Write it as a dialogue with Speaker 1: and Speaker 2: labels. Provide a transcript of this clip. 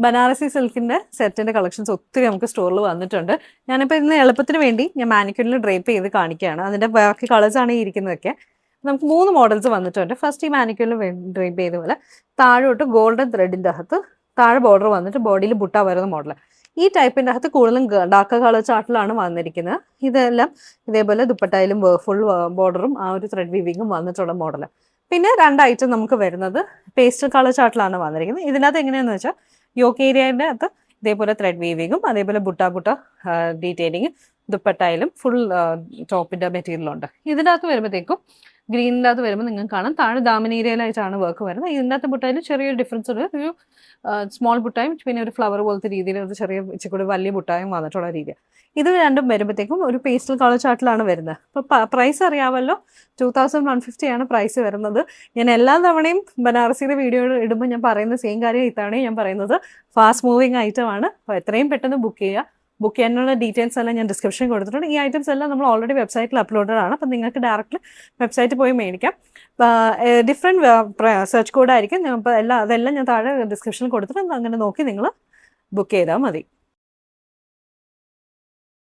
Speaker 1: ബനാറസി സിൽക്കിൻ്റെ സെറ്റിൻ്റെ കളക്ഷൻസ് ഒത്തിരി നമുക്ക് സ്റ്റോറിൽ വന്നിട്ടുണ്ട്. ഞാനിപ്പോൾ ഇന്ന് എളുപ്പത്തിന് വേണ്ടി ഞാൻ മാനിക്യൂറിൽ ഡ്രേപ്പ് ചെയ്ത് കാണിക്കുകയാണ്. അതിൻ്റെ ബാക്കി കളേഴ്സാണ് ഈ ഇരിക്കുന്നതൊക്കെ. നമുക്ക് 3 മോഡൽസ് വന്നിട്ടുണ്ട്. ഫസ്റ്റ് ഈ മാനിക്യൂറിൽ ഡ്രേപ്പ് ചെയ്ത പോലെ താഴോട്ട് ഗോൾഡൻ ത്രെഡിൻ്റെ അകത്ത് താഴെ ബോർഡർ വന്നിട്ട് ബോഡിയിൽ ബുട്ട വരുന്ന മോഡൽ. ഈ ടൈപ്പിൻ്റെ അകത്ത് കൂടുതലും ഡാർക്ക് കളർ ചാർട്ടിലാണ് വന്നിരിക്കുന്നത്. ഇതെല്ലാം ഇതേപോലെ ദുപ്പട്ടയിലും ഫുൾ ബോർഡറും ആ ഒരു ത്രെഡ് വീവിങ്ങും വന്നിട്ടുള്ള മോഡൽ. പിന്നെ 2 ഐറ്റം നമുക്ക് വരുന്നത് പേസ്റ്റൽ കളർ ചാർട്ടിലാണ് വന്നിരിക്കുന്നത്. ഇതിനകത്ത് എങ്ങനെയാണെന്ന് വെച്ചാൽ യോക്ക് ഏരിയൻ്റെ അകത്ത് ഇതേപോലെ ത്രെഡ് വീവിങ്ങും അതേപോലെ ബുട്ട ഡീറ്റെയിലിങ് ദുപ്പട്ടയിലും ഫുൾ ടോപ്പിൻ്റെ മെറ്റീരിയലുണ്ട്. ഇതിൻ്റെ അകത്ത് വരുമ്പോഴത്തേക്കും ഗ്രീനിൻ്റെ അകത്ത് വരുമ്പോൾ നിങ്ങൾക്ക് കാണാം താഴെ ദാമൻ ഏരിയയിലായിട്ടാണ് വർക്ക് വരുന്നത്. ഇതിൻ്റെ അകത്ത് ബുട്ടയിൽ ചെറിയൊരു ഡിഫറൻസ് ഉണ്ട്. ഒരു സ്മോൾ ബുട്ടായും പിന്നെ ഒരു ഫ്ലവർ പോലത്തെ രീതിയിൽ ഒരു ചെറിയ ഇച്ചിരി വലിയ ബുട്ടായും വന്നിട്ടുള്ള രീതി. ഇത് രണ്ടും വരുമ്പോഴത്തേക്കും ഒരു പേസ്റ്റൽ കളർ ചാർട്ടിലാണ് വരുന്നത്. അപ്പോൾ പ്രൈസ് അറിയാമല്ലോ, 2150 ആണ് പ്രൈസ് വരുന്നത്. ഞാൻ എല്ലാ തവണയും ബനാറസിയുടെ വീഡിയോ ഇടുമ്പോൾ ഞാൻ പറയുന്ന സെയിം കാര്യം ഇത്തവണയും ഞാൻ പറയുന്നത് ഫാസ്റ്റ് മൂവിങ് ഐറ്റമാണ്. അപ്പോൾ എത്രയും പെട്ടെന്ന് ബുക്ക് ചെയ്യുക. ബുക്ക് ചെയ്യാനുള്ള ഡീറ്റെയിൽസ് എല്ലാം ഞാൻ ഡിസ്ക്രിപ്ഷനിൽ കൊടുത്തിട്ടുണ്ട്. ഈ ഐറ്റംസ് എല്ലാം നമ്മൾ ഓൾറെഡി വെബ്സൈറ്റിൽ അപ്ലോഡഡ് ആണ്. അപ്പോൾ നിങ്ങൾക്ക് ഡയറക്റ്റ് വെബ്സൈറ്റിൽ പോയി മേടിക്കാം. ഡിഫറെൻറ്റ് സെർച്ച് കോഡായിരിക്കും. അപ്പോൾ അതെല്ലാം ഞാൻ താഴെ ഡിസ്ക്രിപ്ഷനിൽ കൊടുത്തിട്ട് അങ്ങനെ നോക്കി നിങ്ങൾ ബുക്ക് ചെയ്താൽ മതി.